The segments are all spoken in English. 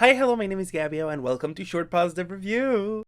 Hi, hello, my name is Gabio, and welcome to Short Positive Review!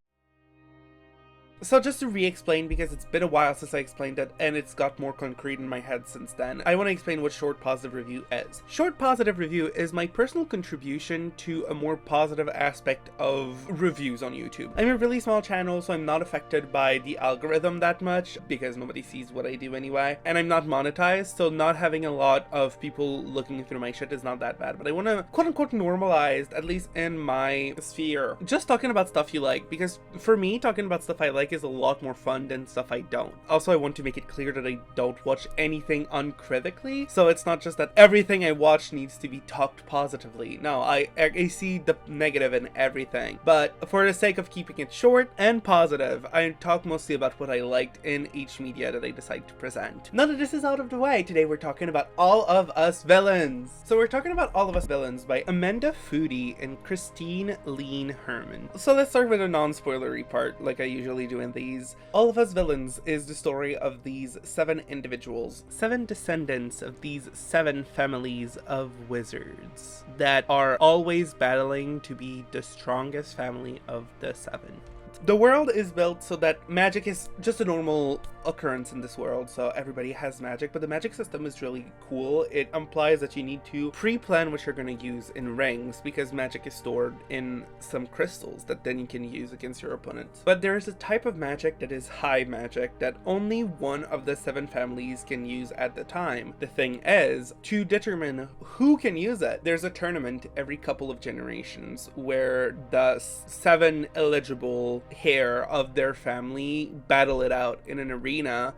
So just to re-explain, because it's been a while since I explained it, and it's got more concrete in my head since then, I want to explain what Short Positive Review is. Short Positive Review is my personal contribution to a more positive aspect of reviews on YouTube. I'm a really small channel, so I'm not affected by the algorithm that much, because nobody sees what I do anyway, and I'm not monetized, so not having a lot of people looking through my shit is not that bad, but I want to quote-unquote normalized, at least in my sphere. Just talking about stuff you like, because for me, talking about stuff I like is a lot more fun than stuff I don't. Also, I want to make it clear that I don't watch anything uncritically, so it's not just that everything I watch needs to be talked positively. No, I see the negative in everything, but for the sake of keeping it short and positive, I talk mostly about what I liked in each media that I decide to present. Now that this is out of the way, today we're talking about All of Us Villains. So we're talking about All of Us Villains by Amanda Foodie and Christine Lean Herman. So let's start with a non-spoilery part, like I usually do in these. All of Us Villains is the story of these 7 individuals, 7 descendants of these 7 families of wizards that are always battling to be the strongest family of the 7. The world is built so that magic is just a normal occurrence in this world, so everybody has magic, but the magic system is really cool. It implies that you need to pre-plan what you're going to use in rings, because magic is stored in some crystals that then you can use against your opponents. But there is a type of magic that is high magic that only one of the 7 families can use at the time. The thing is, to determine who can use it, there's a tournament every couple of generations where the 7 eligible heir of their family battle it out in an arena,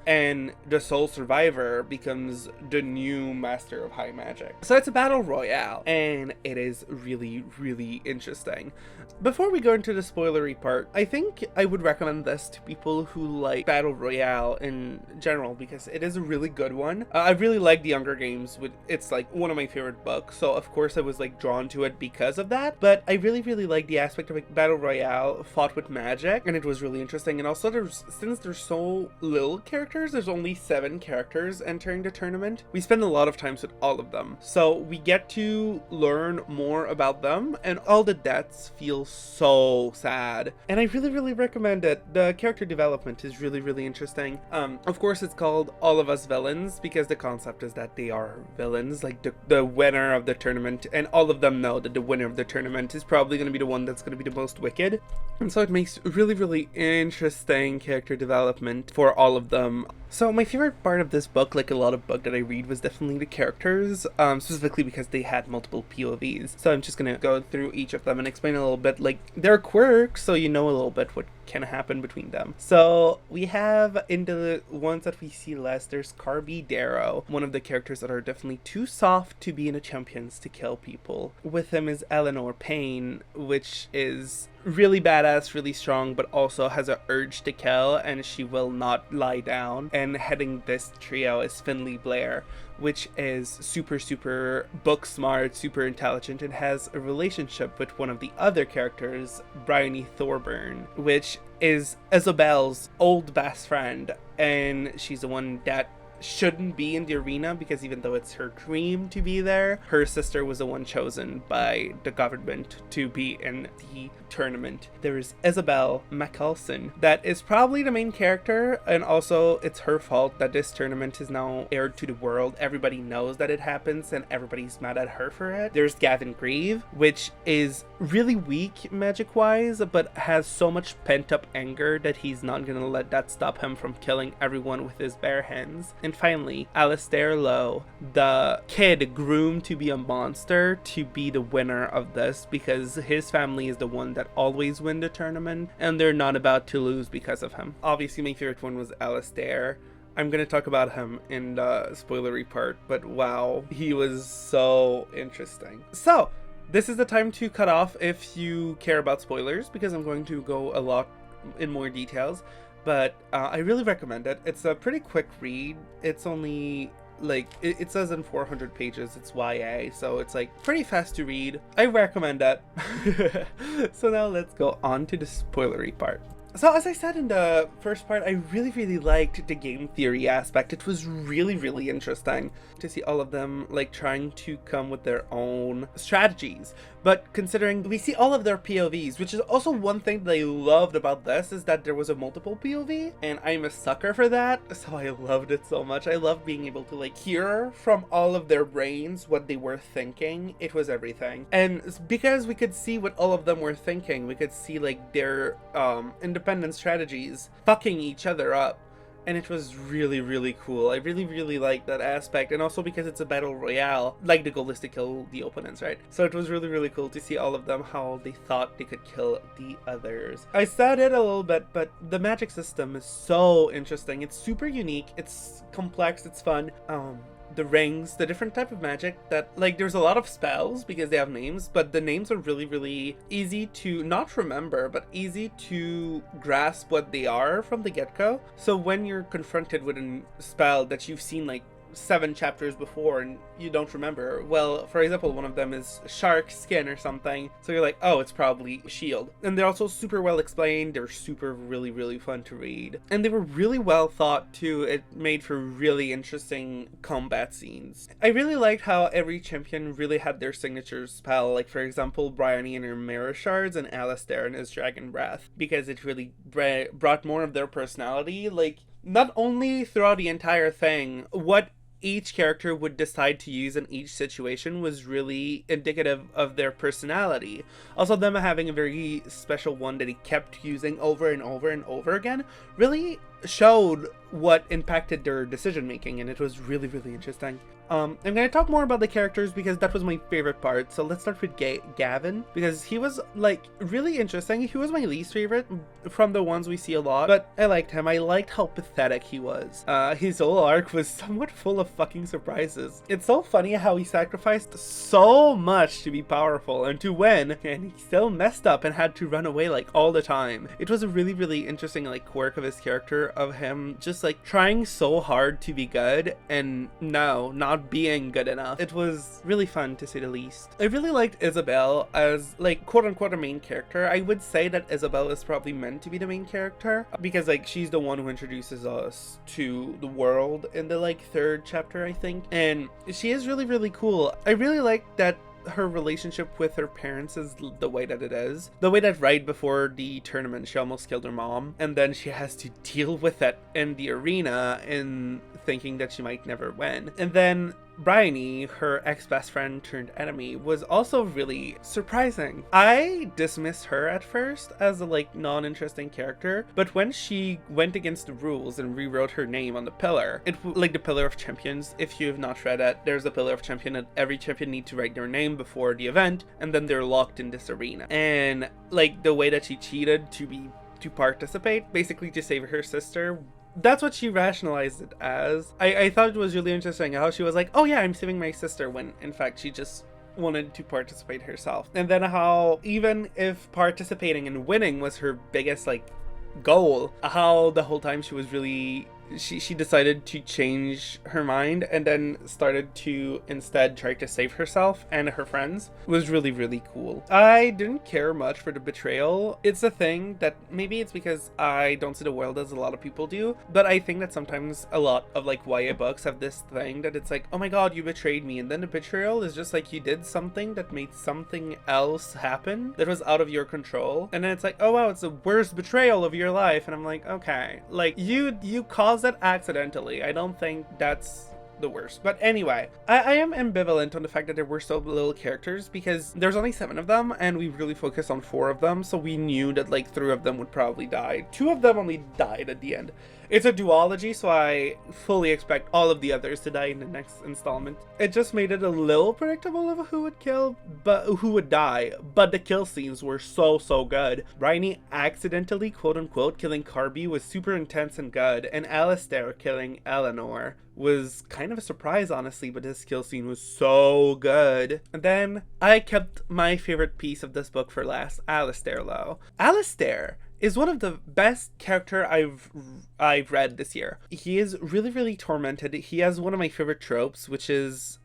and the sole survivor becomes the new master of high magic. So it's a battle royale, and it is really, really interesting. Before we go into the spoilery part, I think I would recommend this to people who like battle royale in general, because it is a really good one. I really like The Hunger Games. It's like one of my favorite books, so of course I was like drawn to it because of that, but I really, really like the aspect of a battle royale fought with magic, and it was really interesting. And also, since there's so little characters, there's only 7 characters entering the tournament, we spend a lot of times with all of them, so we get to learn more about them, and all the deaths feel so sad, and I really, really recommend it. The character development is really, really interesting. Of course it's called All of Us Villains because the concept is that they are villains, like the winner of the tournament, and all of them know that the winner of the tournament is probably going to be the one that's going to be the most wicked, and so it makes really, really interesting character development for all of them. So my favorite part of this book, like a lot of book that I read, was definitely the characters, specifically because they had multiple POVs. So I'm just gonna go through each of them and explain a little bit, like, their quirks, so you know a little bit what can happen between them. So we have, in the ones that we see less, there's Carby Darrow, one of the characters that are definitely too soft to be in the champions to kill people. With him is Eleanor Payne, which is really badass, really strong, but also has an urge to kill, and she will not lie down. And heading this trio is Finley Blair, which is super book smart, super intelligent, and has a relationship with one of the other characters, Bryony Thorburn, which is Isabel's old best friend, and she's the one that shouldn't be in the arena, because even though it's her dream to be there, her sister was the one chosen by the government to be in the tournament. There is Isabel McCulson, that is probably the main character, and also it's her fault that this tournament is now aired to the world. Everybody knows that it happens, and everybody's mad at her for it. There's Gavin Grieve, which is really weak magic-wise, but has so much pent-up anger that he's not gonna let that stop him from killing everyone with his bare hands. And finally, Alistair Lowe, the kid groomed to be a monster to be the winner of this, because his family is the one that always win the tournament, and they're not about to lose because of him. Obviously, my favorite one was Alistair. I'm gonna talk about him in the spoilery part, but wow, he was so interesting. So, this is the time to cut off if you care about spoilers, because I'm going to go a lot in more details. But I really recommend it. It's a pretty quick read. It's only like, it says in 400 pages, it's YA, so it's like pretty fast to read. I recommend it. So now let's go on to the spoilery part. So as I said in the first part, I really liked the game theory aspect. It was really interesting to see all of them like trying to come with their own strategies. But considering we see all of their POVs, which is also one thing that I loved about this, is that there was a multiple POV, and I'm a sucker for that, so I loved it so much. I loved being able to like hear from all of their brains what they were thinking. It was everything. And because we could see what all of them were thinking, we could see like their independent strategies fucking each other up. And it was really, really cool. I really, really liked that aspect. And also because it's a battle royale, like the goal is to kill the opponents, right? So it was really, really cool to see all of them, how they thought they could kill the others. I said it a little bit, but the magic system is so interesting. It's super unique. It's complex. It's fun. The rings, the different type of magic that, like, there's a lot of spells because they have names, but the names are really, really easy to not remember, but easy to grasp what they are from the get-go. So when you're confronted with a spell that you've seen like 7 chapters before and you don't remember, well, for example, one of them is shark skin or something, so you're like, oh, it's probably shield. And they're also super well explained. They're super really, really fun to read, and they were really well thought too. It made for really interesting combat scenes. I really liked how every champion really had their signature spell, like for example Bryony and her mirror shards and Alistair and his dragon breath, because it really brought more of their personality, like not only throughout the entire thing, what each character would decide to use in each situation was really indicative of their personality. Also, them having a very special one that he kept using over and over and over again really showed what impacted their decision making, and it was really, really interesting. I'm going to talk more about the characters because that was my favorite part. So let's start with Gavin, because he was like really interesting. He was my least favorite from the ones we see a lot, but I liked him. I liked how pathetic he was. His whole arc was somewhat full of fucking surprises. It's so funny how he sacrificed so much to be powerful and to win, and he still messed up and had to run away like all the time. It was a really, really interesting like quirk of his character, of him just like trying so hard to be good and not being good enough. It was really fun, to say the least. I really liked Isabel as like quote unquote a main character. I would say that Isabel is probably meant to be the main character because like she's the one who introduces us to the world in the like 3rd chapter, I think, and she is really, really cool. I really like that her relationship with her parents is the way that it is. The way that right before the tournament she almost killed her mom, and then she has to deal with it in the arena and thinking that she might never win. And then Bryony, her ex-best friend turned enemy, was also really surprising. I dismissed her at first as a like non-interesting character, but when she went against the rules and rewrote her name on the pillar, it like the Pillar of Champions, if you have not read it, there's a Pillar of Champion that every champion needs to write their name before the event, and then they're locked in this arena. And like the way that she cheated to participate, basically to save her sister, that's what she rationalized it as. I thought it was really interesting how she was like, oh yeah, I'm saving my sister, when in fact she just wanted to participate herself. And then how even if participating and winning was her biggest like goal, how the whole time she was really she decided to change her mind and then started to instead try to save herself and her friends. It was really, really cool. I didn't care much for the betrayal. It's a thing that maybe it's because I don't see the world as a lot of people do, but I think that sometimes a lot of like YA books have this thing that it's like, oh my god, you betrayed me, and then the betrayal is just like you did something that made something else happen that was out of your control, and then it's like, oh wow, it's the worst betrayal of your life, and I'm like, okay, like you caused that accidentally. I don't think that's the worst. But anyway, I am ambivalent on the fact that there were so little characters because there's only 7 of them and we really focused on 4 of them, so we knew that like 3 of them would probably die. 2 of them only died at the end. It's a duology, so I fully expect all of the others to die in the next installment. It just made it a little predictable of who would kill, but who would die, but the kill scenes were so good. Bryony accidentally quote unquote killing Carby was super intense and good, and Alistair killing Eleanor was kind of a surprise honestly, but his kill scene was so good. And then I kept my favorite piece of this book for last, Alistair though. Alistair is one of the best character I've read this year. He is really, really tormented. He has one of my favorite tropes, which is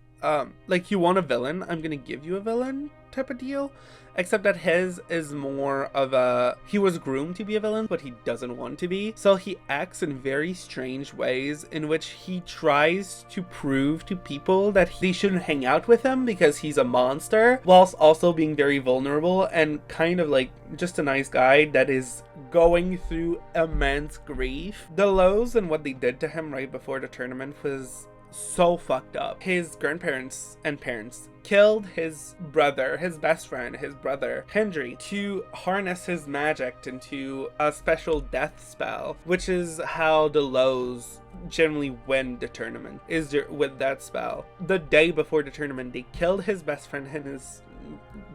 like, you want a villain, I'm gonna give you a villain type of deal. Except that his is more of a, he was groomed to be a villain, but he doesn't want to be. So he acts in very strange ways in which he tries to prove to people that they shouldn't hang out with him because he's a monster, whilst also being very vulnerable and kind of like just a nice guy that is going through immense grief. The lows and what they did to him right before the tournament was so fucked up. His grandparents and parents killed his brother, his best friend, his brother, Henry, to harness his magic into a special death spell, which is how the lows generally win the tournament, is with that spell. The day before the tournament, they killed his best friend and his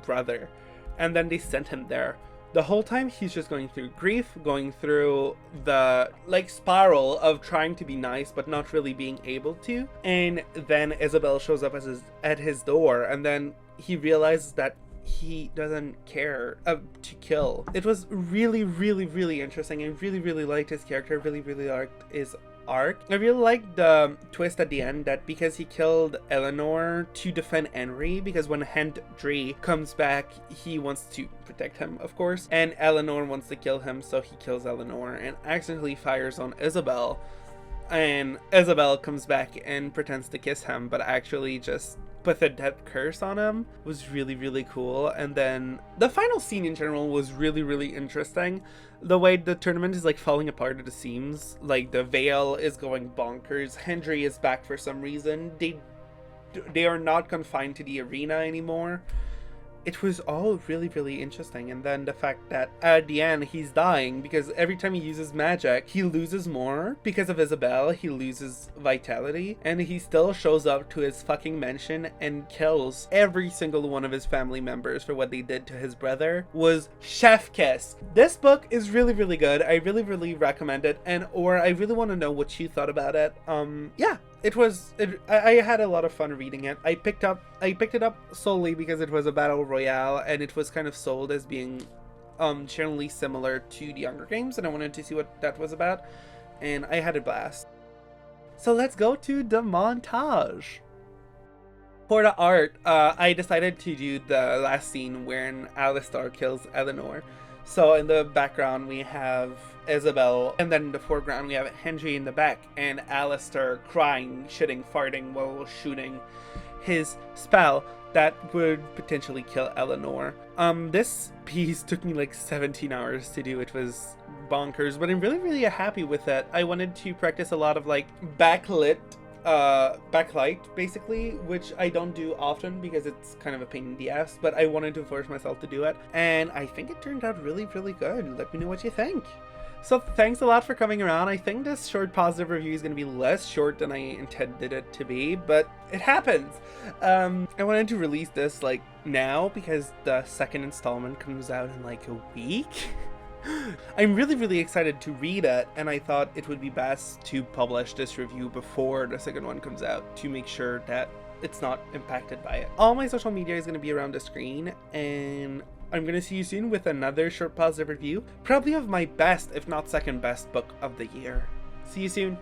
brother, and then they sent him there. The whole time he's just going through grief, going through the like spiral of trying to be nice but not really being able to. And then Isabel shows up at his door, and then he realizes that he doesn't care to kill. It was really, really, really interesting. I really, really liked his character. Really, really liked his arc. I really liked the twist at the end that because he killed Eleanor to defend Henry, because when Henry comes back, he wants to protect him, of course, and Eleanor wants to kill him, so he kills Eleanor and accidentally fires on Isabel, and Isabel comes back and pretends to kiss him, but actually just put a death curse on him. Was really, really cool. And then the final scene in general was really, really interesting. The way the tournament is like falling apart at the seams, like the veil is going bonkers. Henry is back for some reason. They are not confined to the arena anymore. It was all really, really interesting. And then the fact that at the end he's dying because every time he uses magic, he loses more. Because of Isabel, he loses vitality. And he still shows up to his fucking mansion and kills every single one of his family members for what they did to his brother. Was chef kiss. This book is really, really good. I really, really recommend it. Or I really want to know what you thought about it. Yeah. I had a lot of fun reading it. I picked it up solely because it was a battle royale and it was kind of sold as being generally similar to the Hunger Games, and I wanted to see what that was about, and I had a blast. So let's go to the montage. For the art, I decided to do the last scene wherein Alistair kills Eleanor. So in the background we have Isabel, and then in the foreground we have Henry in the back, and Alistair crying, shitting, farting while shooting his spell that would potentially kill Eleanor. This piece took me like 17 hours to do. It was bonkers, but I'm really, really happy with it. I wanted to practice a lot of like backlight basically, which I don't do often because it's kind of a pain in the ass, but I wanted to force myself to do it, and I think it turned out really, really good. Let me know what you think. So thanks a lot for coming around. I think this short positive review is going to be less short than I intended it to be, but it happens. I wanted to release this like now because the second installment comes out in like a week. I'm really, really excited to read it, and I thought it would be best to publish this review before the second one comes out to make sure that it's not impacted by it. All my social media is going to be around the screen, and I'm going to see you soon with another short positive review, probably of my best, if not second best book of the year. See you soon.